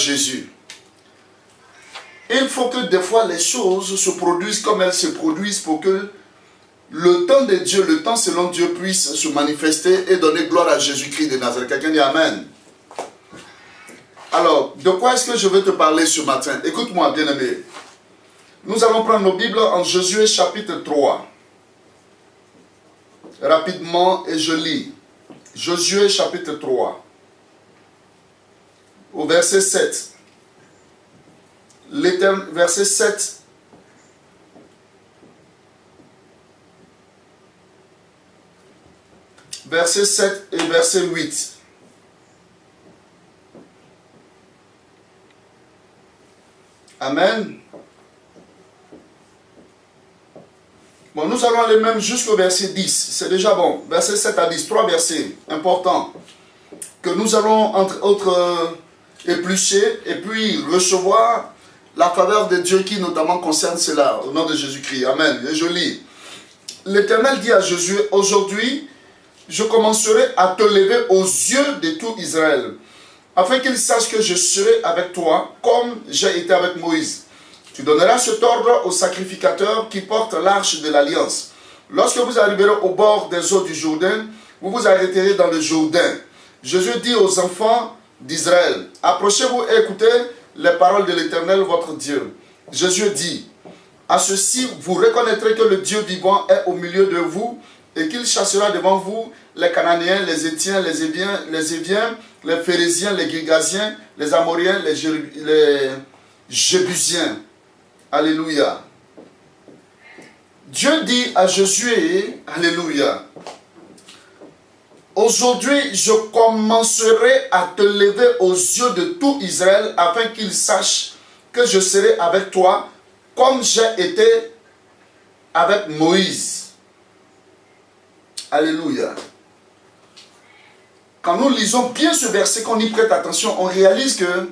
Jésus. Il faut que des fois les choses se produisent comme elles se produisent pour que le temps de Dieu, le temps selon Dieu puisse se manifester et donner gloire à Jésus-Christ de Nazareth. Quelqu'un dit Amen. Alors, de quoi est-ce que je veux te parler ce matin? Écoute-moi, bien-aimé. Nous allons prendre nos Bibles en Josué chapitre 3. Rapidement, et je lis. Josué chapitre 3. Au verset 7. Verset 7. Verset 7 et verset 8. Amen. Bon, nous allons aller même jusqu'au verset 10. C'est déjà bon. Verset 7 à 10. 3 versets importants que nous allons, entre autres, éplucher et puis recevoir la faveur de Dieu qui notamment concerne cela, au nom de Jésus-Christ. Amen. Et je lis. L'Éternel dit à Josué, aujourd'hui, je commencerai à te lever aux yeux de tout Israël, afin qu'ils sachent que je serai avec toi, comme j'ai été avec Moïse. Tu donneras cet ordre aux sacrificateurs qui portent l'arche de l'Alliance. Lorsque vous arriverez au bord des eaux du Jourdain, vous vous arrêterez dans le Jourdain. Josué dit aux enfants d'Israël, approchez-vous et écoutez les paroles de l'Éternel, votre Dieu. Josué dit, à ceci, vous reconnaîtrez que le Dieu vivant est au milieu de vous et qu'il chassera devant vous les Cananéens, les Héthiens, les Éviens, les Phérésiens, les Girgasiens, les Amoriens, les Jébusiens. Alléluia. Dieu dit à Josué, alléluia, aujourd'hui je commencerai à te lever aux yeux de tout Israël afin qu'ils sachent que je serai avec toi comme j'ai été avec Moïse. Alléluia. Quand nous lisons bien ce verset, qu'on y prête attention, on réalise que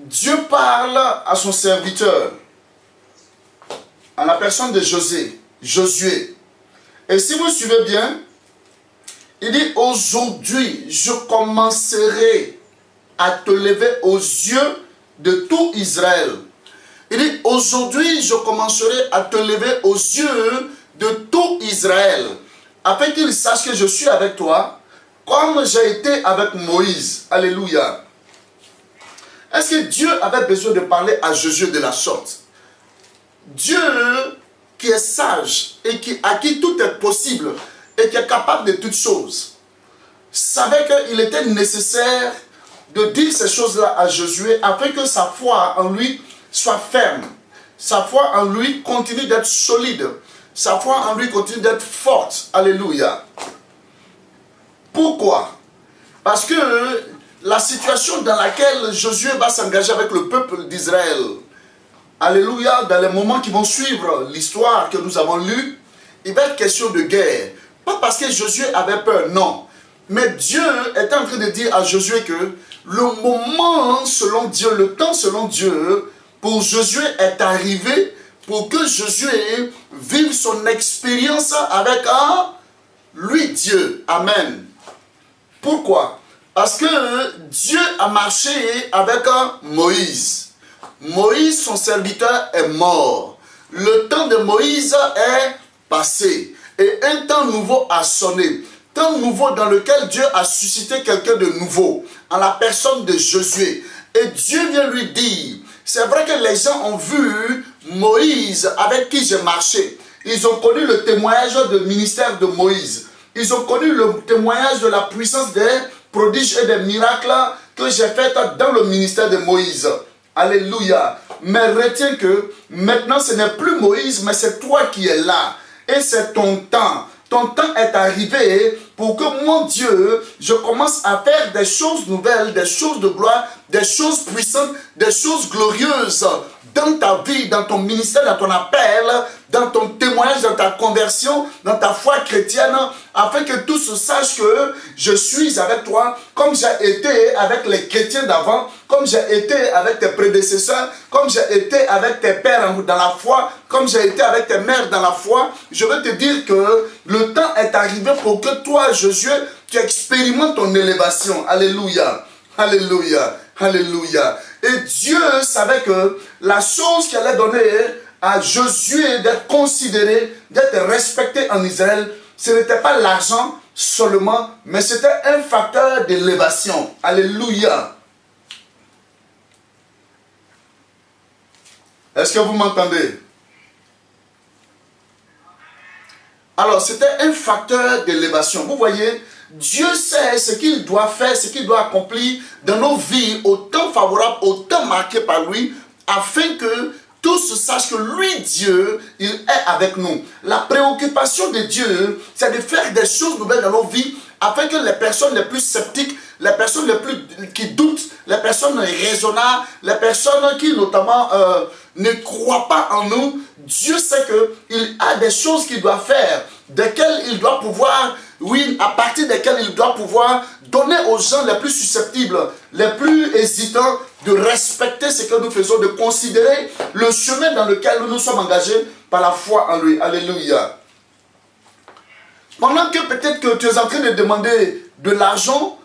Dieu parle à son serviteur en la personne de Josué. Et si vous suivez bien, il dit aujourd'hui je commencerai à te lever aux yeux de tout Israël. Il dit aujourd'hui je commencerai à te lever aux yeux de tout Israël, afin qu'ils sachent que je suis avec toi, comme j'ai été avec Moïse. Alléluia. Est-ce que Dieu avait besoin de parler à Josué de la sorte? Dieu, qui est sage et à qui tout est possible et qui est capable de toutes choses, savait qu'il était nécessaire de dire ces choses-là à Josué afin que sa foi en lui soit ferme. Sa foi en lui continue d'être solide. Sa foi en lui continue d'être forte. Alléluia. Pourquoi? Parce que la situation dans laquelle Josué va s'engager avec le peuple d'Israël, alléluia, dans les moments qui vont suivre l'histoire que nous avons lue, il va être question de guerre. Pas parce que Josué avait peur, non. Mais Dieu est en train de dire à Josué que le moment selon Dieu, le temps selon Dieu, pour Josué est arrivé pour que Josué vive son expérience avec lui, Dieu. Amen. Pourquoi? Parce que Dieu a marché avec Moïse. Moïse, son serviteur, est mort. Le temps de Moïse est passé. Et un temps nouveau a sonné. Temps nouveau dans lequel Dieu a suscité quelqu'un de nouveau, en la personne de Josué. Et Dieu vient lui dire, c'est vrai que les gens ont vu Moïse avec qui j'ai marché. Ils ont connu le témoignage du ministère de Moïse. Ils ont connu le témoignage de la puissance des prodiges et des miracles que j'ai fait dans le ministère de Moïse. Alléluia. Mais retiens que maintenant ce n'est plus Moïse, mais c'est toi qui es là. Et c'est ton temps. Ton temps est arrivé pour que mon Dieu, je commence à faire des choses nouvelles, des choses de gloire, des choses puissantes, des choses glorieuses dans ta vie, dans ton ministère, dans ton appel, dans ton témoignage, dans ta conversion, dans ta foi chrétienne, afin que tous sachent que je suis avec toi, comme j'ai été avec les chrétiens d'avant, comme j'ai été avec tes prédécesseurs, comme j'ai été avec tes pères dans la foi, comme j'ai été avec tes mères dans la foi. Je veux te dire que le temps est arrivé pour que toi, Josué, tu expérimentes ton élévation. Alléluia. Alléluia. Alléluia. Et Dieu savait que la chose qui allait donner à Josué d'être considéré, d'être respecté en Israël, ce n'était pas l'argent seulement, mais c'était un facteur d'élévation. Alléluia. Est-ce que vous m'entendez? Alors, c'était un facteur d'élévation. Vous voyez, Dieu sait ce qu'il doit faire, ce qu'il doit accomplir dans nos vies, au temps favorable, au temps marqué par lui, afin que tous sachent que lui, Dieu, il est avec nous. La préoccupation de Dieu, c'est de faire des choses nouvelles dans nos vies, afin que les personnes les plus sceptiques, les personnes les plus qui doutent, les personnes raisonnables, les personnes qui notamment ne croient pas en nous, Dieu sait qu'il a des choses qu'il doit faire, desquelles il doit pouvoir, oui, à partir desquelles il doit pouvoir donner aux gens les plus susceptibles, les plus hésitants, de respecter ce que nous faisons, de considérer le chemin dans lequel nous nous sommes engagés par la foi en lui. Alléluia. Pendant que peut-être que tu es en train de demander de l'argent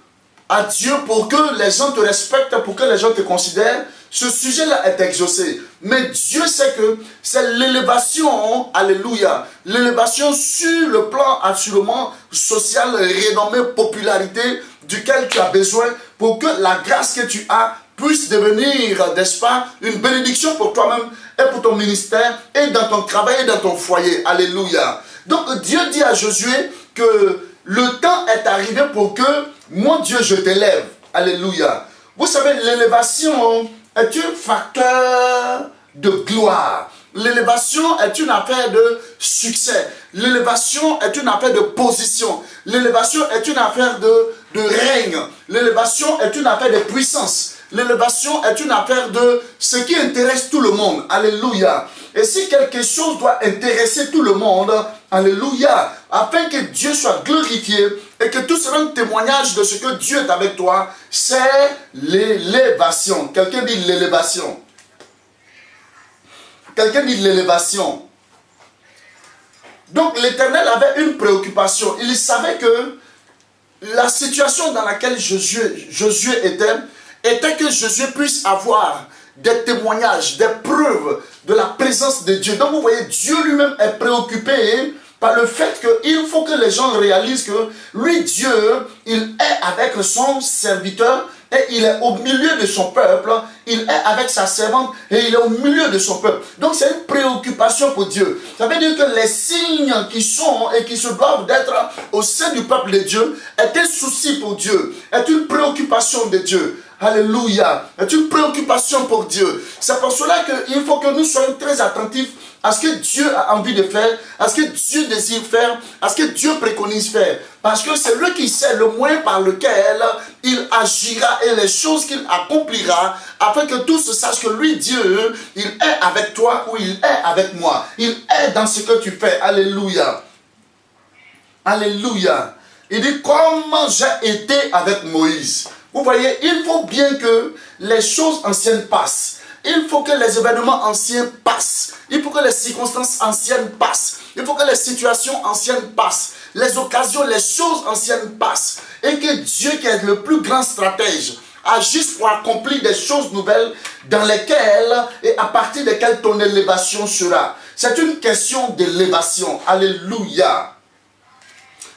à Dieu pour que les gens te respectent, pour que les gens te considèrent, ce sujet-là est exaucé. Mais Dieu sait que c'est l'élévation, alléluia, l'élévation sur le plan absolument social, renommé, popularité, duquel tu as besoin pour que la grâce que tu as puisse devenir, n'est-ce pas, une bénédiction pour toi-même et pour ton ministère et dans ton travail et dans ton foyer. Alléluia. Donc Dieu dit à Josué que le temps est arrivé pour que moi Dieu je t'élève. Alléluia. Vous savez, l'élévation est un facteur de gloire. L'élévation est une affaire de succès. L'élévation est une affaire de position. L'élévation est une affaire de règne. L'élévation est une affaire de puissance. L'élévation est une affaire de ce qui intéresse tout le monde. Alléluia. Et si quelque chose doit intéresser tout le monde, alléluia, afin que Dieu soit glorifié et que tout sera un témoignage de ce que Dieu est avec toi, c'est l'élévation. Quelqu'un dit l'élévation. Quelqu'un dit l'élévation. Donc l'Éternel avait une préoccupation. Il savait que la situation dans laquelle Josué était que Josué puisse avoir des témoignages, des preuves de la présence de Dieu. Donc vous voyez, Dieu lui-même est préoccupé par le fait qu'il faut que les gens réalisent que lui, Dieu, il est avec son serviteur et il est au milieu de son peuple, il est avec sa servante et il est au milieu de son peuple. Donc c'est une préoccupation pour Dieu. Ça veut dire que les signes qui sont et qui se doivent d'être au sein du peuple de Dieu est un souci pour Dieu, est une préoccupation de Dieu. Alléluia, est une préoccupation pour Dieu. C'est pour cela qu'il faut que nous soyons très attentifs à ce que Dieu a envie de faire, à ce que Dieu désire faire, à ce que Dieu préconise faire. Parce que c'est lui qui sait le moyen par lequel il agira et les choses qu'il accomplira afin que tous sachent que lui, Dieu, il est avec toi ou il est avec moi. Il est dans ce que tu fais. Alléluia. Alléluia. Il dit, comment j'ai été avec Moïse. Vous voyez, il faut bien que les choses anciennes passent. Il faut que les événements anciens passent. Il faut que les circonstances anciennes passent. Il faut que les situations anciennes passent. Les occasions, les choses anciennes passent. Et que Dieu, qui est le plus grand stratège, agisse pour accomplir des choses nouvelles dans lesquelles et à partir desquelles ton élévation sera. C'est une question d'élévation. Alléluia.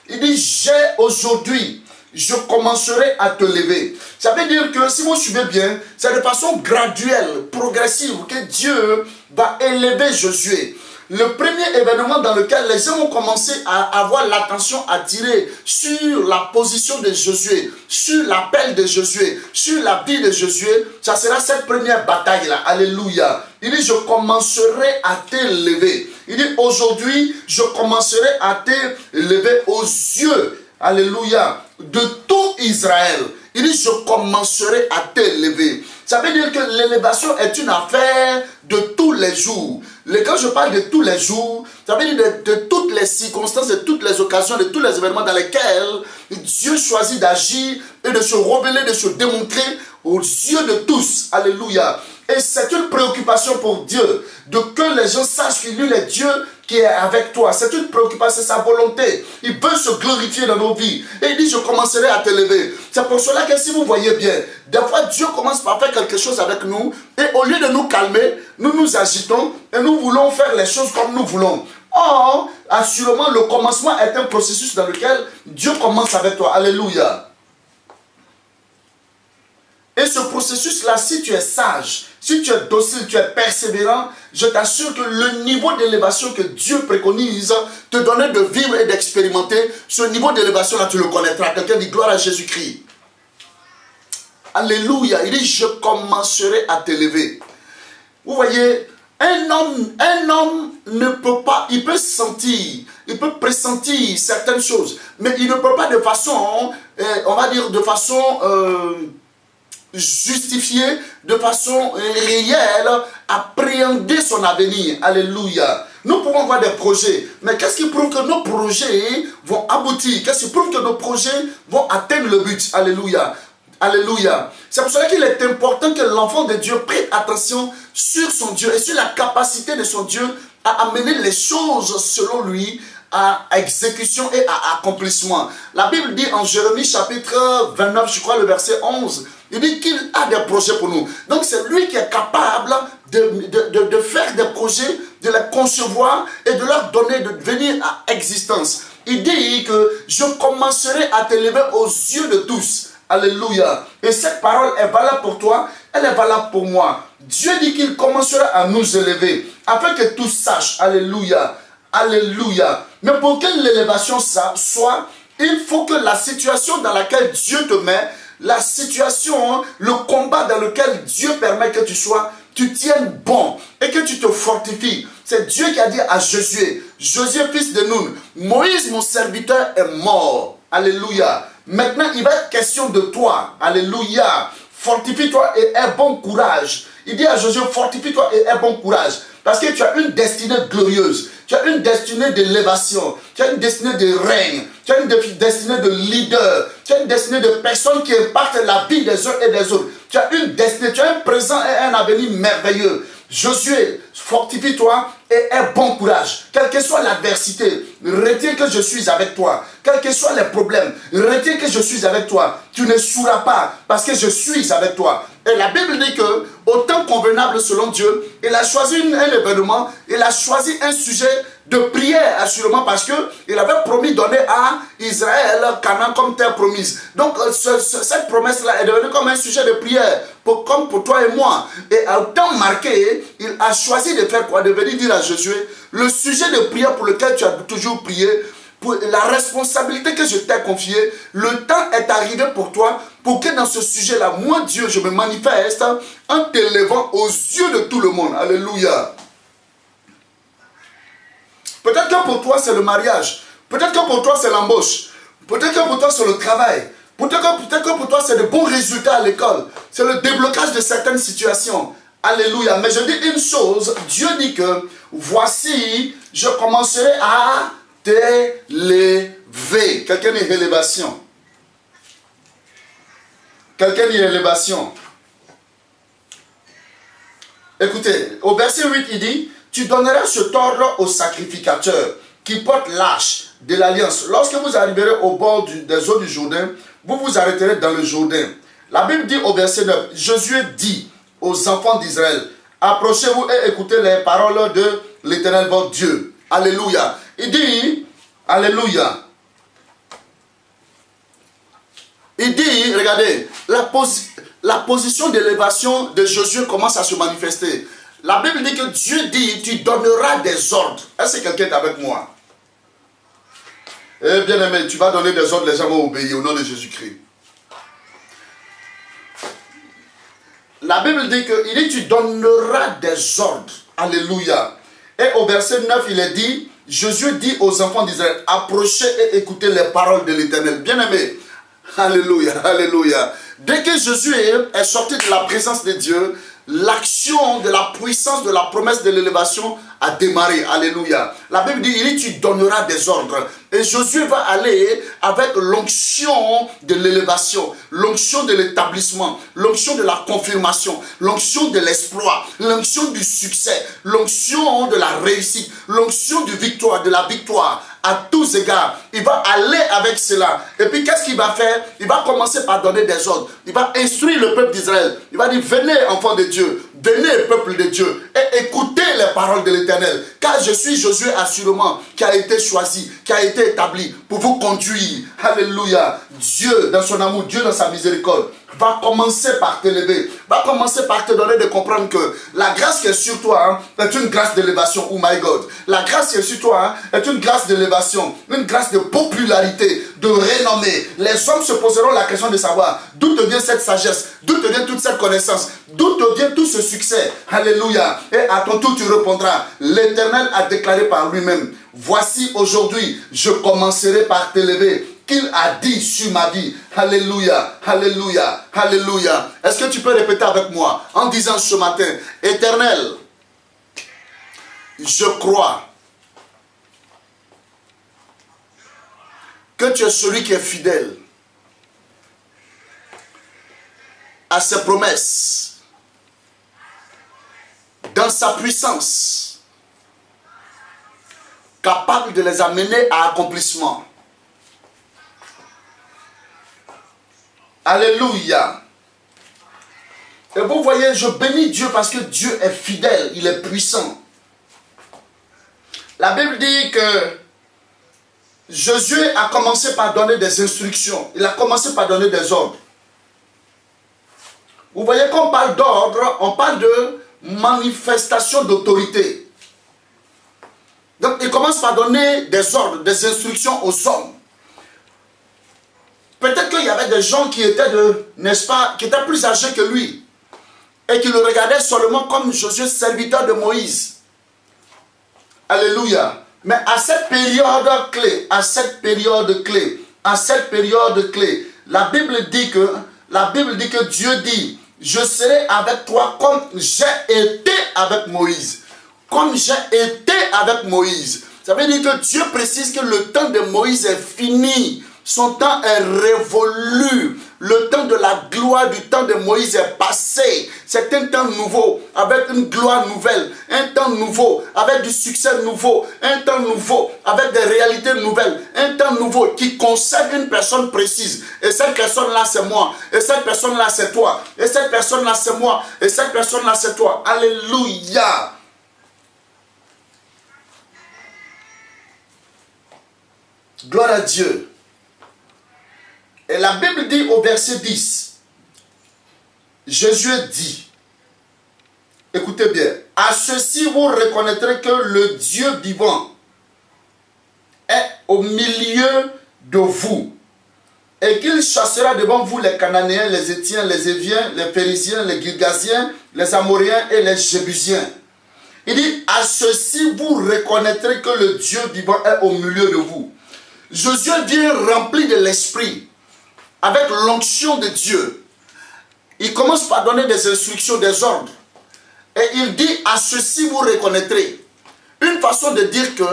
Il dit, j'ai aujourd'hui, je commencerai à te lever. Ça veut dire que si vous suivez bien, c'est de façon graduelle, progressive, que Dieu va élever Josué. Le premier événement dans lequel les gens ont commencé à avoir l'attention attirée sur la position de Josué, sur l'appel de Josué, sur la vie de Josué, ça sera cette première bataille-là. Alléluia. Il dit, je commencerai à t'élever. Il dit, aujourd'hui, je commencerai à t'élever aux yeux. Alléluia. De tout Israël. Il dit, je commencerai à t'élever. Ça veut dire que l'élévation est une affaire de tous les jours. Quand je parle de tous les jours, ça veut dire de toutes les circonstances, de toutes les occasions, de tous les événements dans lesquels Dieu choisit d'agir et de se révéler, de se démontrer aux yeux de tous. Alléluia. Et c'est une préoccupation pour Dieu, de que les gens sachent qu'il est Dieu qui est avec toi. C'est une préoccupation, c'est sa volonté. Il veut se glorifier dans nos vies. Et il dit, je commencerai à t'élever. C'est pour cela que si vous voyez bien, des fois Dieu commence par faire quelque chose avec nous. Et au lieu de nous calmer, nous nous agitons et nous voulons faire les choses comme nous voulons. Or, assurément, le commencement est un processus dans lequel Dieu commence avec toi. Alléluia. Et ce processus-là, si tu es sage, si tu es docile, tu es persévérant, je t'assure que le niveau d'élévation que Dieu préconise te donner de vivre et d'expérimenter, ce niveau d'élévation-là, tu le connaîtras. Quelqu'un dit gloire à Jésus-Christ. Alléluia. Il dit, je commencerai à t'élever. Vous voyez, un homme ne peut pas, il peut sentir, il peut pressentir certaines choses, mais il ne peut pas de façon, on va dire de façon justifiée, de façon réelle, appréhender son avenir. Alléluia. Nous pouvons avoir des projets, mais qu'est-ce qui prouve que nos projets vont aboutir? Qu'est-ce qui prouve que nos projets vont atteindre le but? Alléluia. Alléluia. C'est pour cela qu'il est important que l'enfant de Dieu prête attention sur son Dieu et sur la capacité de son Dieu à amener les choses selon lui à exécution et à accomplissement. La Bible dit en Jérémie chapitre 29, je crois le verset 11, il dit qu'il a des projets pour nous. Donc c'est lui qui est capable de faire des projets, de les concevoir et de leur donner, de venir à existence. Il dit que je commencerai à t'élever aux yeux de tous. Alléluia. Et cette parole est valable pour toi, elle est valable pour moi. Dieu dit qu'il commencera à nous élever, afin que tous sachent. Alléluia. Alléluia. Mais pour que l'élévation soit, il faut que la situation dans laquelle Dieu te met, la situation, le combat dans lequel Dieu permet que tu sois, tu tiennes bon et que tu te fortifies. C'est Dieu qui a dit à Josué, Josué fils de Nun, Moïse mon serviteur est mort. Alléluia. Maintenant, il va être question de toi. Alléluia. Fortifie-toi et aie bon courage. Il dit à Josué, fortifie-toi et aie bon courage. Parce que tu as une destinée glorieuse. Tu as une destinée d'élévation. Tu as une destinée de règne. Tu as une destinée de leader. Tu as une destinée de personnes qui impactent la vie des uns et des autres. Tu as une destinée, tu as un présent et un avenir merveilleux. Josué, fortifie-toi et aie bon courage. Quelle que soit l'adversité, retiens que je suis avec toi. Quels que soient les problèmes, retiens que je suis avec toi. Tu ne souras pas parce que je suis avec toi. Et la Bible dit que, au temps convenable selon Dieu, il a choisi un événement, il a choisi un sujet de prière, assurément, parce qu'il avait promis donner à Israël Canaan comme terre promise. Donc, cette promesse-là est devenue comme un sujet de prière, comme pour toi et moi. Et à un temps marqué, il a choisi de faire quoi? De venir dire à Josué, le sujet de prière pour lequel tu as toujours prié, pour la responsabilité que je t'ai confiée, le temps est arrivé pour toi, pour que dans ce sujet-là, moi Dieu, je me manifeste en t'élevant aux yeux de tout le monde. Alléluia. Peut-être que pour toi c'est le mariage, peut-être que pour toi c'est l'embauche, peut-être que pour toi c'est le travail, peut-être que pour toi c'est de bons résultats à l'école, c'est le déblocage de certaines situations. Alléluia. Mais je dis une chose, Dieu dit que voici, je commencerai à t'élever. Quelqu'un dit élévation. Quelqu'un dit élévation. Écoutez, au verset 8, il dit, tu donneras cet ordre au sacrificateur qui porte l'arche de l'alliance. Lorsque vous arriverez au bord des eaux du Jourdain, vous vous arrêterez dans le Jourdain. La Bible dit au verset 9, Josué dit aux enfants d'Israël, approchez-vous et écoutez les paroles de l'Éternel votre Dieu. Alléluia. Il dit, alléluia. Il dit, regardez, la position d'élévation de Josué commence à se manifester. La Bible dit que Dieu dit, tu donneras des ordres. Est-ce que quelqu'un est avec moi? Eh bien aimé, tu vas donner des ordres, les gens vont obéir au nom de Jésus-Christ. La Bible dit que, il dit, tu donneras des ordres. Alléluia. Et au verset 9, il est dit, Josué dit aux enfants d'Israël, approchez et écoutez les paroles de l'Éternel. Bien aimé, alléluia, alléluia. Dès que Josué est sorti de la présence de Dieu, l'action de la puissance de la promesse de l'élévation a démarré. Alléluia. La Bible dit, il dit, tu donneras des ordres. Et Josué va aller avec l'onction de l'élévation, l'onction de l'établissement, l'onction de la confirmation, l'onction de l'exploit, l'onction du succès, l'onction de la réussite, l'onction du victoire, de la victoire. À tous égards, il va aller avec cela. Et puis qu'est-ce qu'il va faire? Il va commencer par donner des ordres. Il va instruire le peuple d'Israël. Il va dire, venez enfants de Dieu, venez peuple de Dieu et écoutez les paroles de l'Éternel. Car je suis Josué assurément qui a été choisi, qui a été établi pour vous conduire. Alléluia. Dieu dans son amour, Dieu dans sa miséricorde va commencer par t'élever, va commencer par te donner de comprendre que la grâce qui est sur toi est une grâce d'élévation. Oh my God. La grâce qui est sur toi est une grâce d'élévation, une grâce de popularité, de renommée. Les hommes se poseront la question de savoir d'où te vient cette sagesse, d'où te vient toute cette connaissance, d'où te vient tout ce succès. Alléluia. Et à ton tour tu répondras, l'Éternel a déclaré par lui-même, voici aujourd'hui, je commencerai par t'élever, qu'il a dit sur ma vie. Alléluia, alléluia, alléluia. Est-ce que tu peux répéter avec moi en disant ce matin, Éternel, je crois que tu es celui qui est fidèle à ses promesses, dans sa puissance, capable de les amener à accomplissement. Alléluia. Et vous voyez, je bénis Dieu parce que Dieu est fidèle, il est puissant. La Bible dit que Josué a commencé par donner des instructions. Il a commencé par donner des ordres. Vous voyez, quand on parle d'ordre, on parle de manifestation d'autorité. Donc il commence par donner des ordres, des instructions aux hommes. Peut-être qu'il y avait des gens qui étaient, n'est-ce pas, qui étaient plus âgés que lui. Et qui le regardaient seulement comme Josué, serviteur de Moïse. Alléluia. Mais à cette période clé, la Bible dit que Dieu dit, je serai avec toi comme j'ai été avec Moïse. Comme j'ai été avec Moïse. Ça veut dire que Dieu précise que le temps de Moïse est fini. Son temps est révolu. Le temps de la gloire du temps de Moïse est passé. C'est un temps nouveau, avec une gloire nouvelle. Un temps nouveau, avec du succès nouveau. Un temps nouveau, avec des réalités nouvelles. Un temps nouveau qui concerne une personne précise. Et cette personne-là, c'est moi. Et cette personne-là, c'est toi. Et cette personne-là, c'est moi. Et cette personne-là, c'est toi. Alléluia. Gloire à Dieu. Et la Bible dit au verset 10, Jésus dit, écoutez bien, à ceci vous reconnaîtrez que le Dieu vivant est au milieu de vous et qu'il chassera devant vous les Cananéens, les Héthiens, les Éviens, les Périsiens, les Girgasiens, les Amoréens et les Jébusiens. Il dit, à ceci vous reconnaîtrez que le Dieu vivant est au milieu de vous. Josué vient rempli de l'esprit. Avec l'onction de Dieu, il commence par donner des instructions, des ordres. Et il dit, à ceci vous reconnaîtrez. Une façon de dire que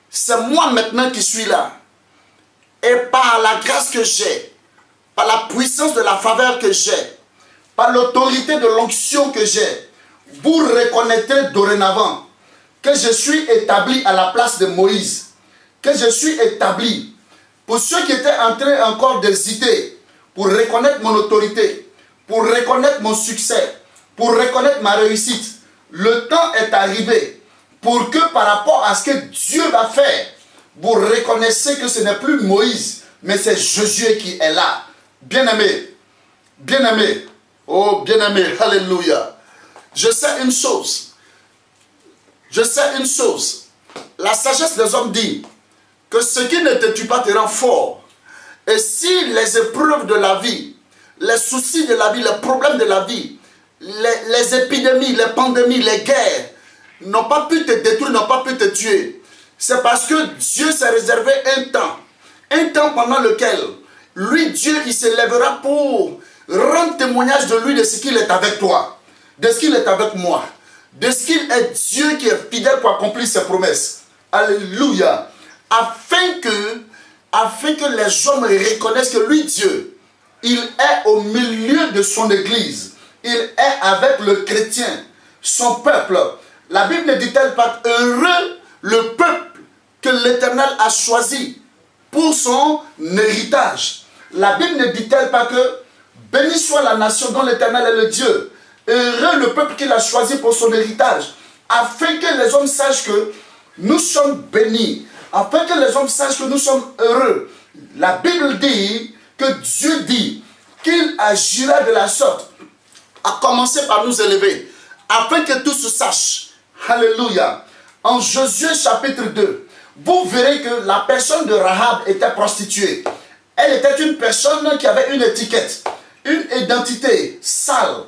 c'est moi maintenant qui suis là. Et par la grâce que j'ai, par la puissance de la faveur que j'ai, par l'autorité de l'onction que j'ai, vous reconnaîtrez dorénavant que je suis établi à la place de Moïse. Que je suis établi. Pour ceux qui étaient en train encore d'hésiter, pour reconnaître mon autorité, pour reconnaître mon succès, pour reconnaître ma réussite, le temps est arrivé pour que par rapport à ce que Dieu va faire, vous reconnaissez que ce n'est plus Moïse, mais c'est Josué qui est là. Bien-aimé, bien-aimé, oh bien-aimé, alléluia. Je sais une chose, la sagesse des hommes dit, que ce qui ne te tue pas te rend fort. Et si les épreuves de la vie, les soucis de la vie, les problèmes de la vie, les épidémies, les pandémies, les guerres, n'ont pas pu te détruire, n'ont pas pu te tuer, c'est parce que Dieu s'est réservé un temps pendant lequel, lui, Dieu, il se lèvera pour rendre témoignage de lui, de ce qu'il est avec toi. de ce qu'il est avec moi, de ce qu'il est Dieu qui est fidèle pour accomplir ses promesses. Alléluia. Afin que les hommes reconnaissent que lui, Dieu, il est au milieu de son église. Il est avec le chrétien, son peuple. La Bible ne dit-elle pas heureux le peuple que l'Éternel a choisi pour son héritage. La Bible ne dit-elle pas que béni soit la nation dont l'Éternel est le Dieu. Heureux le peuple qu'il a choisi pour son héritage. Afin que les hommes sachent que nous sommes bénis. Afin que les hommes sachent que nous sommes heureux. La Bible dit que Dieu dit qu'il agira de la sorte, à commencer par nous élever, afin que tous se sachent. Alléluia. En Josué chapitre 2, vous verrez que la personne de Rahab était prostituée. Elle était une personne qui avait une étiquette, une identité sale,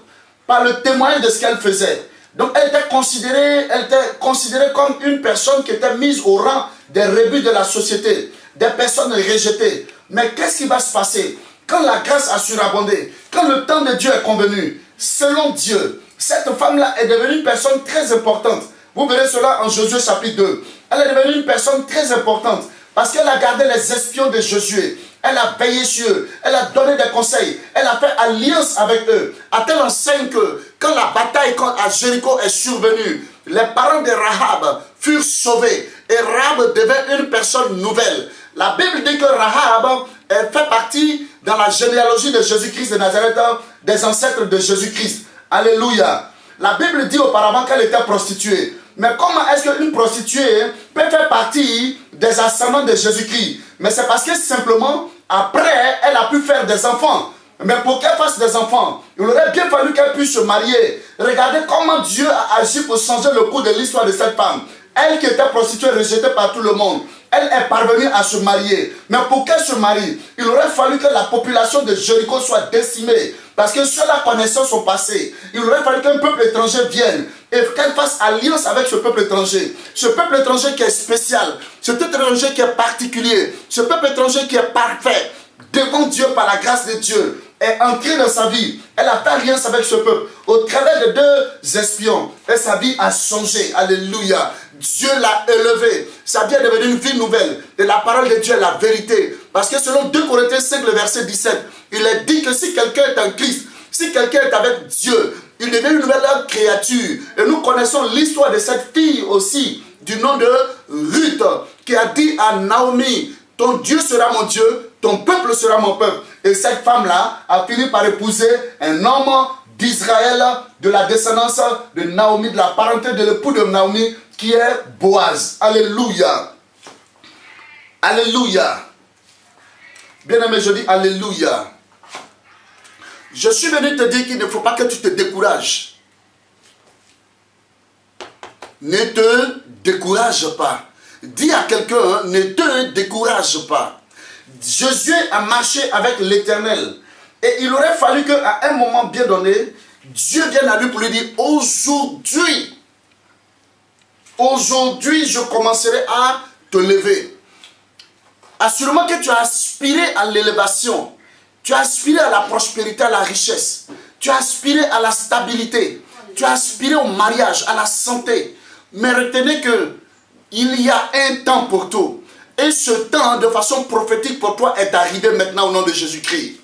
par le témoignage de ce qu'elle faisait. Donc elle était considérée comme une personne qui était mise au rang des rebuts de la société, des personnes rejetées. Mais qu'est-ce qui va se passer quand la grâce a surabondé, quand le temps de Dieu est convenu? Selon Dieu, cette femme-là est devenue une personne très importante. Vous verrez cela en Josué chapitre 2. Elle est devenue une personne très importante parce qu'elle a gardé les espions de Josué. Elle a veillé sur eux, elle a donné des conseils, elle a fait alliance avec eux. À telle enseigne que quand la bataille à Jéricho est survenue, les parents de Rahab furent sauvés et Rahab devint une personne nouvelle. La Bible dit que Rahab fait partie dans la généalogie de Jésus-Christ de Nazareth, des ancêtres de Jésus-Christ. Alléluia. La Bible dit auparavant qu'elle était prostituée. Mais comment est-ce qu'une prostituée peut faire partie des ascendants de Jésus-Christ? Mais c'est parce que simplement, après, elle a pu faire des enfants. Mais pour qu'elle fasse des enfants, il aurait bien fallu qu'elle puisse se marier. Regardez comment Dieu a agi pour changer le cours de l'histoire de cette femme. Elle qui était prostituée, rejetée par tout le monde, elle est parvenue à se marier. Mais pour qu'elle se marie, il aurait fallu que la population de Jéricho soit décimée. Parce que ceux-là connaissaient son passé. Il aurait fallu qu'un peuple étranger vienne et qu'elle fasse alliance avec ce peuple étranger. Ce peuple étranger qui est spécial, ce peuple étranger qui est particulier, ce peuple étranger qui est parfait devant Dieu par la grâce de Dieu, est entré dans sa vie. Elle a fait alliance avec ce peuple au travers de 2 espions. Et sa vie a changé. Alléluia. Dieu l'a élevé. Sa vie est devenue une vie nouvelle. Et la parole de Dieu est la vérité. Parce que selon 2 Corinthiens 5, le verset 17, il est dit que si quelqu'un est en Christ, si quelqu'un est avec Dieu, il devient une nouvelle créature. Et nous connaissons l'histoire de cette fille aussi, du nom de Ruth, qui a dit à Naomi, ton Dieu sera mon Dieu, ton peuple sera mon peuple. Et cette femme-là a fini par épouser un homme d'Israël, de la descendance de Naomi, de la parenté de l'époux de Naomi, qui est Boaz. Alléluia. Alléluia. Bien-aimé, je dis Alléluia. Je suis venu te dire qu'il ne faut pas que tu te décourages. Ne te décourage pas. Dis à quelqu'un, ne te décourage pas. Josué a marché avec l'Éternel. Et il aurait fallu qu'à un moment bien donné, Dieu vienne à lui pour lui dire, aujourd'hui, je commencerai à te lever. Assurément que tu as aspiré à l'élévation. Tu as aspiré à la prospérité, à la richesse. Tu as aspiré à la stabilité. Tu as aspiré au mariage, à la santé. Mais retenez que il y a un temps pour tout. Et ce temps, de façon prophétique pour toi, est arrivé maintenant au nom de Jésus-Christ.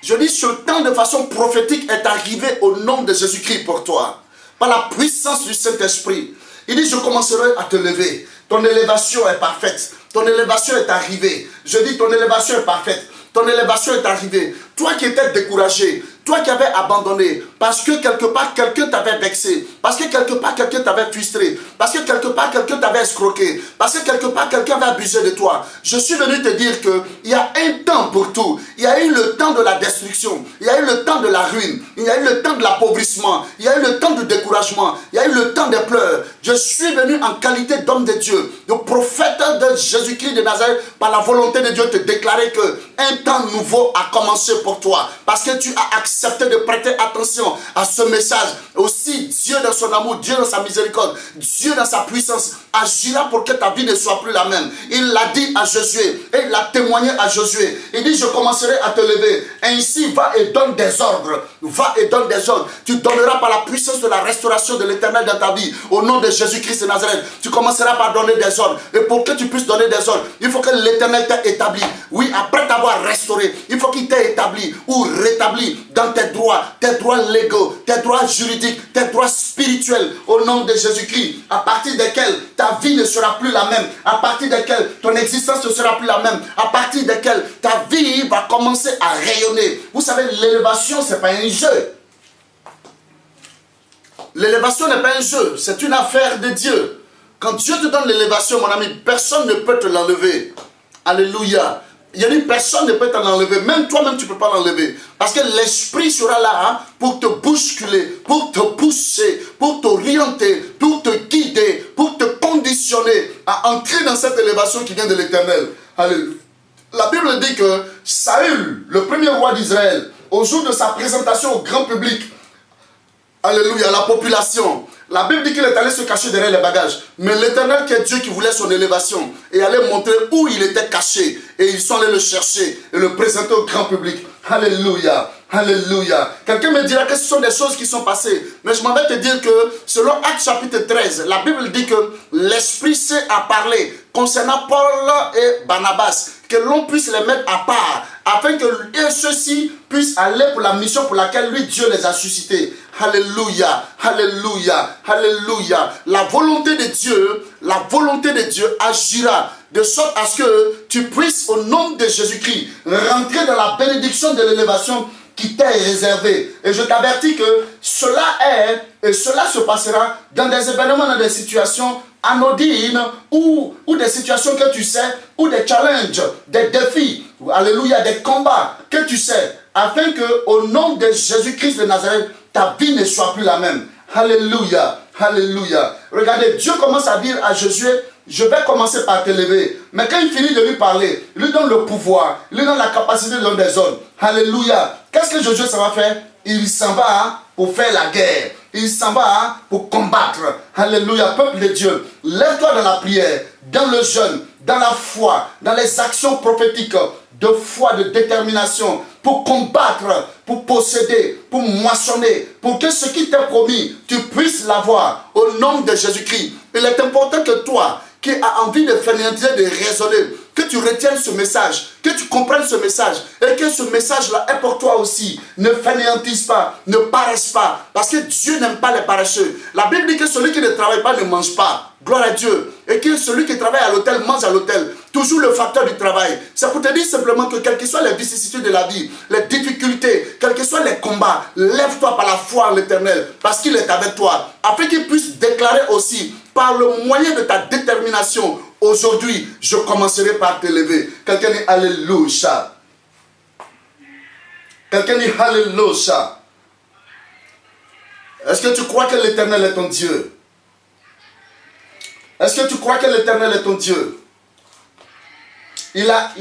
Je dis, ce temps de façon prophétique est arrivé au nom de Jésus-Christ pour toi. Par la puissance du Saint-Esprit. Il dit, je commencerai à te lever. Ton élévation est parfaite. Ton élévation est arrivée. Je dis, ton élévation est parfaite. Ton élévation est arrivée. Toi qui étais découragé, toi qui avais abandonné, parce que quelque part quelqu'un t'avait vexé, parce que quelque part quelqu'un t'avait frustré, parce que quelque part quelqu'un t'avait escroqué, parce que quelque part quelqu'un avait abusé de toi. Je suis venu te dire qu'il y a un temps pour tout. Il y a eu le temps de la destruction, il y a eu le temps de la ruine, il y a eu le temps de l'appauvrissement, il y a eu le temps du découragement, il y a eu le temps des pleurs. Je suis venu en qualité d'homme de Dieu, de prophète de Jésus-Christ de Nazareth, par la volonté de Dieu te déclarer qu'un temps nouveau a commencé pour toi, parce que tu as accepté accepter de prêter attention à ce message, aussi Dieu dans son amour, Dieu dans sa miséricorde, Dieu dans sa puissance, agira pour que ta vie ne soit plus la même. Il l'a dit à Josué, et il l'a témoigné à Josué. Il dit, je commencerai à te lever. Ainsi, va et donne des ordres. Va et donne des ordres. Tu donneras par la puissance de la restauration de l'Éternel dans ta vie. Au nom de Jésus-Christ de Nazareth, tu commenceras par donner des ordres. Et pour que tu puisses donner des ordres, il faut que l'Éternel t'ait établi. Oui, après t'avoir restauré, il faut qu'il t'ait établi ou rétabli dans tes droits légaux, tes droits juridiques, tes droits spirituels. Au nom de Jésus-Christ, à partir desquels ta vie ne sera plus la même, à partir desquels ton existence ne sera plus la même, à partir desquels ta vie va commencer à rayonner. Vous savez, l'élévation, ce n'est pas un jeu. L'élévation n'est pas un jeu, c'est une affaire de Dieu. Quand Dieu te donne l'élévation, mon ami, personne ne peut te l'enlever. Alléluia. Il y a dit, personne ne peut t'en enlever. Même toi-même, tu ne peux pas l'enlever. Parce que l'esprit sera là pour te bousculer, pour te pousser, pour t'orienter, pour te guider, pour te conditionner à entrer dans cette élévation qui vient de l'Éternel. Alléluia. La Bible dit que Saül, le premier roi d'Israël, au jour de sa présentation au grand public, alléluia, la population, la Bible dit qu'il est allé se cacher derrière les bagages. Mais l'Éternel, qui est Dieu qui voulait son élévation, est allé montrer où il était caché. Et ils sont allés le chercher et le présenter au grand public. Alléluia, alléluia. Quelqu'un me dira que ce sont des choses qui sont passées. Mais je m'en vais te dire que selon Actes chapitre 13, la Bible dit que l'Esprit s'est à parler concernant Paul et Barnabas, que l'on puisse les mettre à part, afin que ceux-ci puissent aller pour la mission pour laquelle lui, Dieu les a suscités. Alléluia, alléluia, alléluia. La volonté de Dieu agira de sorte à ce que tu puisses, au nom de Jésus-Christ, rentrer dans la bénédiction de l'élévation qui t'est réservée. Et je t'avertis que cela est, et cela se passera dans des événements, dans des situations anodines ou des situations que tu sais, ou des challenges, des défis, alléluia, des combats que tu sais, afin que, au nom de Jésus-Christ de Nazareth, ta vie ne soit plus la même. Alléluia, alléluia. Regardez, Dieu commence à dire à Josué, je vais commencer par t'élever. Mais quand il finit de lui parler, il lui donne le pouvoir, il lui donne la capacité de donner des ordres. Alléluia. Qu'est-ce que Josué s'en va faire? Il s'en va pour faire la guerre. Il s'en va pour combattre. Alléluia, peuple de Dieu. Lève-toi dans la prière, dans le jeûne, dans la foi, dans les actions prophétiques de foi, de détermination, pour combattre, pour posséder, pour moissonner, pour que ce qui t'est promis, tu puisses l'avoir au nom de Jésus-Christ. Il est important que toi, qui as envie de fainéantiser, de raisonner, que tu retiennes ce message, que tu comprennes ce message, et que ce message-là est pour toi aussi. Ne fainéantise pas, ne paresse pas, parce que Dieu n'aime pas les paresseux. La Bible dit que celui qui ne travaille pas ne mange pas. Gloire à Dieu. Et que celui qui travaille à l'hôtel mange à l'hôtel. Toujours le facteur du travail. C'est pour te dire simplement que quelles que soient les vicissitudes de la vie, les difficultés, quels que soient les combats, lève-toi par la foi en l'Éternel, parce qu'il est avec toi, afin qu'il puisse déclarer aussi, par le moyen de ta détermination, aujourd'hui, je commencerai par t'élever. Quelqu'un dit Alléluia. Quelqu'un dit Alléluia. Est-ce que tu crois que l'Éternel est ton Dieu? Est-ce que tu crois que l'Éternel est ton Dieu? Il a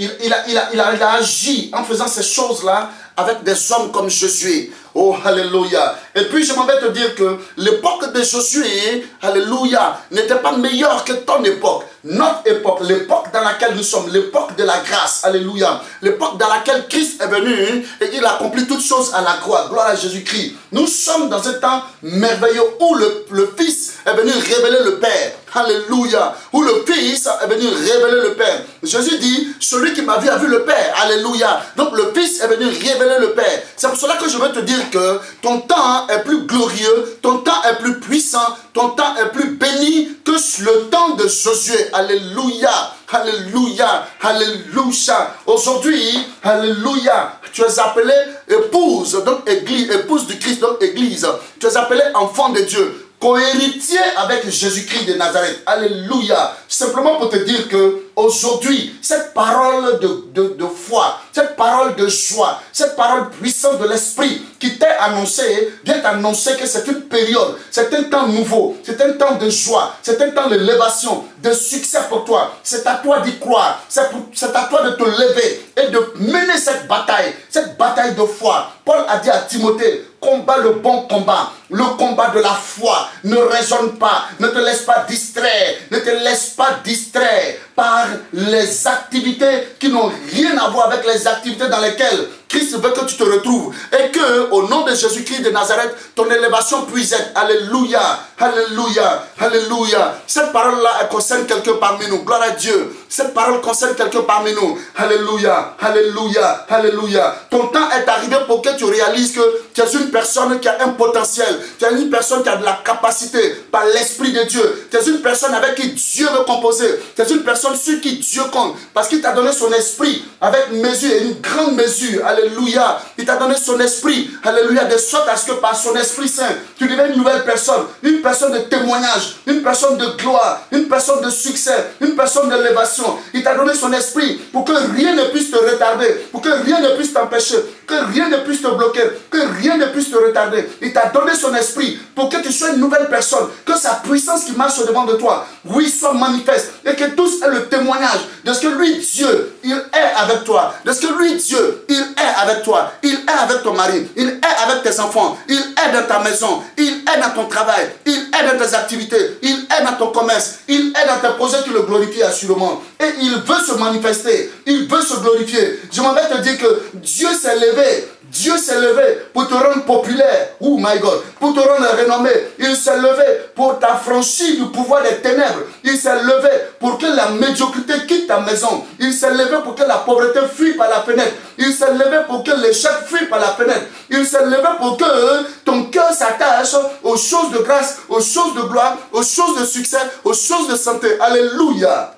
agi en faisant ces choses-là avec des hommes comme Josué. Oh, alléluia. Et puis je m'en vais te dire que l'époque de Josué, alléluia, n'était pas meilleure que ton époque. Notre époque, l'époque dans laquelle nous sommes, l'époque de la grâce, alléluia. L'époque dans laquelle Christ est venu et il a accompli toutes choses à la croix. Gloire à Jésus-Christ. Nous sommes dans un temps merveilleux où le Fils est venu révéler le Père. Alléluia. Où le Fils est venu révéler le Père. Jésus dit, celui qui m'a vu a vu le Père. Alléluia. Donc le Fils est venu révéler le Père. C'est pour cela que je veux te dire que ton temps est plus glorieux, ton temps est plus puissant, ton temps est plus béni que le temps de Josué. Alléluia, alléluia, alléluia. Aujourd'hui, alléluia, tu es appelé épouse, donc église, épouse du Christ, donc église. Tu es appelé enfant de Dieu. co-héritier avec Jésus-Christ de Nazareth. Alléluia. Simplement pour te dire que aujourd'hui, cette parole de foi, cette parole de joie, cette parole puissante de l'Esprit qui t'est annoncée, vient t'annoncer que c'est une période, c'est un temps nouveau, c'est un temps de joie, c'est un temps d'élévation, de succès pour toi. C'est à toi d'y croire, c'est à toi de te lever et de mener cette bataille de foi. Paul a dit à Timothée, combat le bon combat, le combat de la foi. Ne raisonne pas, ne te laisse pas distraire, ne te laisse pas distraire par les activités qui n'ont rien à voir avec les activités dans lesquelles Christ veut que tu te retrouves. Et que, au nom de Jésus-Christ de Nazareth, ton élévation puisse être. Alléluia, alléluia, alléluia. Cette parole-là, elle concerne quelqu'un parmi nous. Gloire à Dieu. Cette parole concerne quelqu'un parmi nous. Alléluia, alléluia, alléluia. Ton temps est arrivé pour que tu réalises que tu es une personne qui a un potentiel. Tu es une personne qui a de la capacité par l'Esprit de Dieu. Tu es une personne avec qui Dieu veut composer. Tu es une personne sur qui Dieu compte. Parce qu'il t'a donné son esprit avec mesure et une grande mesure. Alléluia. Il t'a donné son esprit. Alléluia. De sorte à ce que par son Esprit Saint, tu deviens une nouvelle personne. Une personne de témoignage. Une personne de gloire. Une personne de succès. Une personne d'élévation. Il t'a donné son esprit pour que rien ne puisse te retarder. Pour que rien ne puisse t'empêcher. Que rien ne puisse te bloquer. Que rien ne puisse te retarder. Il t'a donné son esprit pour que tu sois une nouvelle personne. Que sa puissance qui marche au-devant de toi, oui, soit manifeste. Et que tous aient le témoignage de ce que lui, Dieu, il est avec toi. De ce que lui, Dieu, il est avec toi. Il est avec ton mari. Il est avec tes enfants. Il est dans ta maison. Il est dans ton travail. Il est dans tes activités. Il est dans ton commerce. Il est dans tes projets qui le glorifient assurément. Et il veut se manifester. Il veut se glorifier. Je m'en vais te dire que Dieu s'est levé. Dieu s'est levé pour te rendre populaire. Oh my God. Pour te rendre renommé. Il s'est levé pour t'affranchir du pouvoir des ténèbres. Il s'est levé pour que la médiocrité quitte ta maison. Il s'est levé pour que la pauvreté fuit par la fenêtre. Il s'est levé pour que l'échec fuit par la fenêtre. Il s'est levé pour que ton cœur s'attache aux choses de grâce, aux choses de gloire, aux choses de succès, aux choses de santé. Alléluia.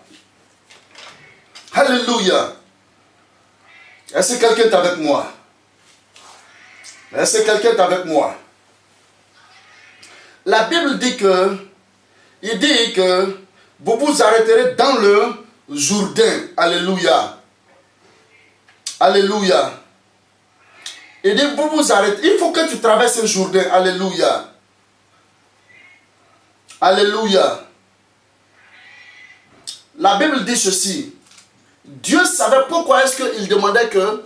Alléluia. Est-ce que quelqu'un est avec moi? Est-ce que quelqu'un est avec moi? La Bible dit que, vous vous arrêterez dans le Jourdain. Alléluia. Alléluia. Il dit, vous vous arrêtez. Il faut que tu traverses le Jourdain. Alléluia. Alléluia. La Bible dit ceci. Dieu savait pourquoi est-ce qu'il demandait que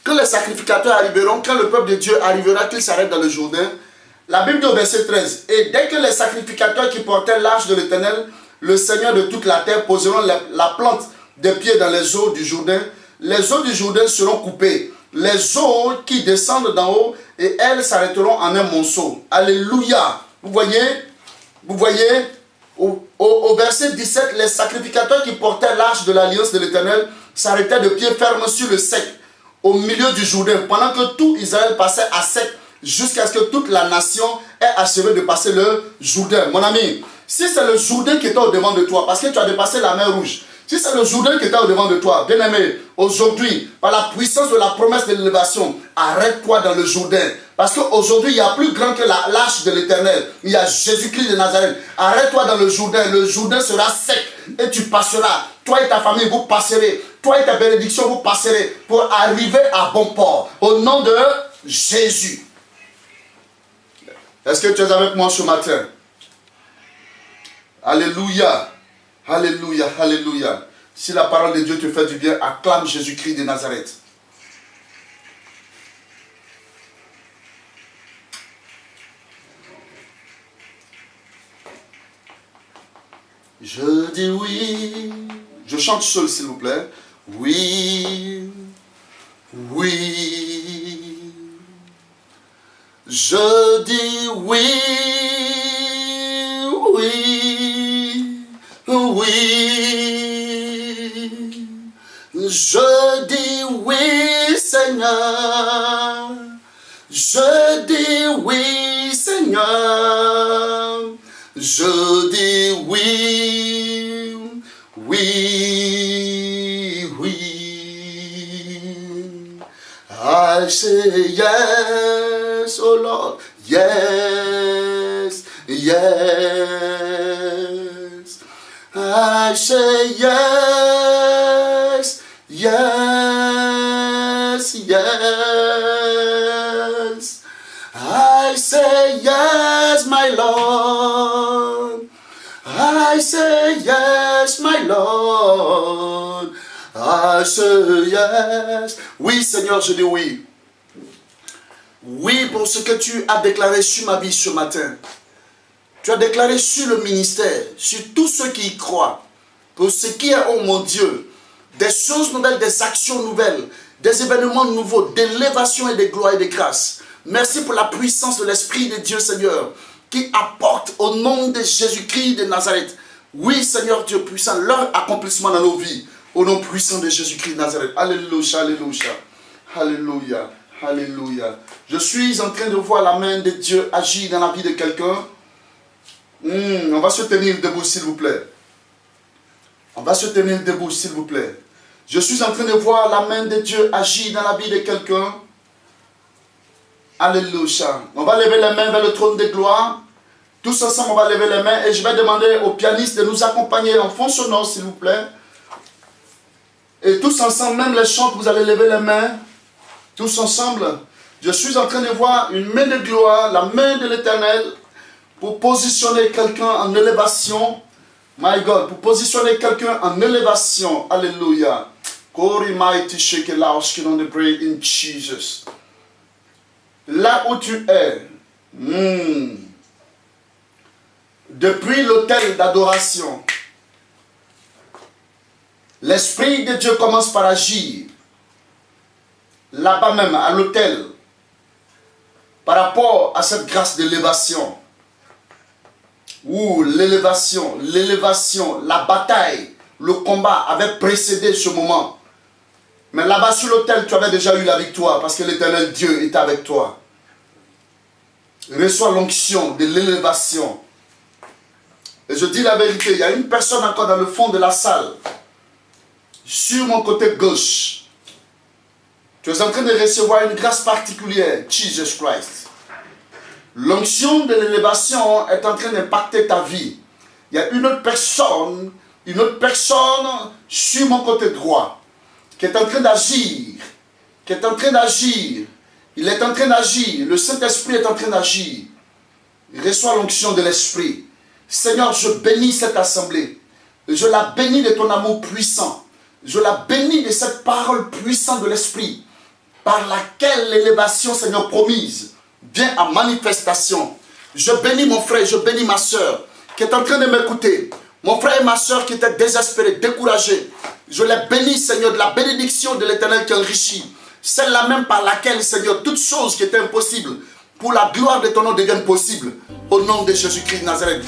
les sacrificateurs arriveront, quand le peuple de Dieu arrivera, qu'il s'arrête dans le Jourdain. La Bible dit au verset 13, et dès que les sacrificateurs qui portaient l'arche de l'Éternel, le Seigneur de toute la terre, poseront la plante des pieds dans les eaux du Jourdain, les eaux du Jourdain seront coupées, les eaux qui descendent d'en haut, et elles s'arrêteront en un monceau. Alléluia. Vous voyez, au verset 17, les sacrificateurs qui portaient l'arche de l'alliance de l'Éternel s'arrêtaient de pied ferme sur le sec, au milieu du Jourdain, pendant que tout Israël passait à sec, jusqu'à ce que toute la nation ait achevé de passer le Jourdain. Mon ami, si c'est le Jourdain qui est au-devant de toi, parce que tu as dépassé la mer Rouge, si c'est le Jourdain qui est au-devant de toi, bien aimé, aujourd'hui, par la puissance de la promesse de l'élévation, arrête-toi dans le Jourdain. Parce qu'aujourd'hui, il y a plus grand que l'arche de l'Éternel. Il y a Jésus-Christ de Nazareth. Arrête-toi dans le Jourdain sera sec et tu passeras. Toi et ta famille, vous passerez. Toi et ta bénédiction, vous passerez pour arriver à bon port. Au nom de Jésus. Est-ce que tu es avec moi ce matin? Alléluia. Alléluia. Alléluia. Si la parole de Dieu te fait du bien, acclame Jésus-Christ de Nazareth. Je dis oui. Je chante seul, s'il vous plaît. Oui. Oui. Je dis oui. Oui. Oui. Je dis oui, Seigneur. Je dis oui, Seigneur. Je dis oui, oui, oui. I say yes, oh Lord, yes, yes. I say yes, yes, yes. I say yes, my Lord. I say yes, my Lord. I say yes. Oui, Seigneur, je dis oui. Oui, pour ce que tu as déclaré sur ma vie ce matin. Tu as déclaré sur le ministère, sur tous ceux qui y croient. Pour ce qui est, oh mon Dieu, des choses nouvelles, des actions nouvelles, des événements nouveaux, d'élévation et de gloire et de grâce. Merci pour la puissance de l'Esprit de Dieu, Seigneur, qui apporte au nom de Jésus-Christ de Nazareth. Oui, Seigneur Dieu puissant, leur accomplissement dans nos vies. Au nom puissant de Jésus-Christ de Nazareth. Alléluia, alléluia, alléluia, alléluia. Je suis en train de voir la main de Dieu agir dans la vie de quelqu'un. On va se tenir debout, s'il vous plaît. On va se tenir debout, s'il vous plaît. Je suis en train de voir la main de Dieu agir dans la vie de quelqu'un. Alléluia. On va lever les mains vers le trône de gloire. Tous ensemble, on va lever les mains. Et je vais demander au pianiste de nous accompagner en fond sonore, s'il vous plaît. Et tous ensemble, même les chants, vous allez lever les mains. Tous ensemble. Je suis en train de voir une main de gloire, la main de l'Éternel, pour positionner quelqu'un en élévation. My God, pour positionner quelqu'un en élévation. Alléluia. Glory mighty shake it loud, skin on the brain in Jesus. Là où tu es, depuis l'autel d'adoration, l'Esprit de Dieu commence par agir. Là-bas même, à l'autel, par rapport à cette grâce d'élévation. Où l'élévation, la bataille, le combat avait précédé ce moment. Mais là-bas sur l'autel, tu avais déjà eu la victoire parce que l'Éternel Dieu est avec toi. Reçois l'onction de l'élévation. Et je dis la vérité, il y a une personne encore dans le fond de la salle. Sur mon côté gauche. Tu es en train de recevoir une grâce particulière, Jesus Christ. L'onction de l'élévation est en train d'impacter ta vie. Il y a une autre personne sur mon côté droit qui est en train d'agir, Il est en train d'agir, le Saint-Esprit est en train d'agir. Il reçoit l'onction de l'Esprit. Seigneur, je bénis cette assemblée. Je la bénis de ton amour puissant. Je la bénis de cette parole puissante de l'Esprit par laquelle l'élévation, Seigneur, promise vient à manifestation. Je bénis mon frère, je bénis ma soeur qui est en train de m'écouter. Mon frère et ma soeur qui étaient désespérés, découragés. Je les bénis, Seigneur, de la bénédiction de l'Éternel qui enrichit. Celle-là même par laquelle, Seigneur, toutes choses qui étaient impossibles, pour la gloire de ton nom deviennent possibles. Au nom de Jésus-Christ de Nazareth.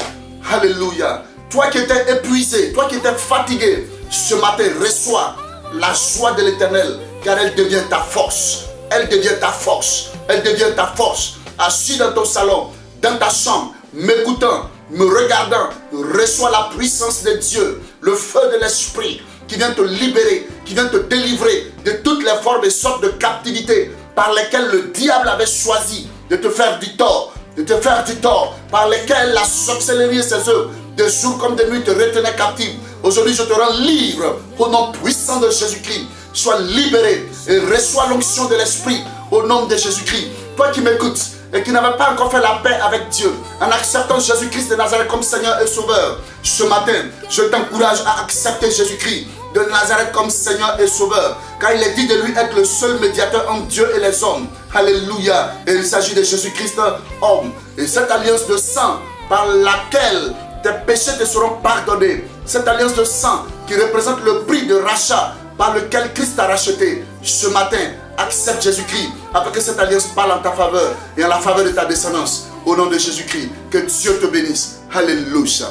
Alléluia. Toi qui étais épuisé, toi qui étais fatigué, ce matin, reçois la joie de l'Éternel, car elle devient ta force. Elle devient ta force. Elle devient ta force. Assis dans ton salon, dans ta chambre, m'écoutant, me regardant, reçois la puissance de Dieu, le feu de l'Esprit qui vient te libérer, qui vient te délivrer de toutes les formes et sortes de captivité par lesquelles le diable avait choisi de te faire du tort, par lesquelles la sorcellerie et ses œuvres, de jour comme de nuit, te retenaient captif. Aujourd'hui, je te rends libre au nom puissant de Jésus-Christ. Sois libéré et reçois l'onction de l'Esprit au nom de Jésus-Christ. Toi qui m'écoutes et qui n'avais pas encore fait la paix avec Dieu, en acceptant Jésus-Christ de Nazareth comme Seigneur et Sauveur, ce matin, je t'encourage à accepter Jésus-Christ de Nazareth comme Seigneur et Sauveur, car il est dit de lui être le seul médiateur entre Dieu et les hommes. Alléluia. Et il s'agit de Jésus-Christ, homme. Et cette alliance de sang par laquelle tes péchés te seront pardonnés, cette alliance de sang qui représente le prix de rachat par lequel Christ t'a racheté, ce matin, accepte Jésus-Christ afin que cette alliance parle en ta faveur et en la faveur de ta descendance. Au nom de Jésus-Christ, que Dieu te bénisse. Alléluia.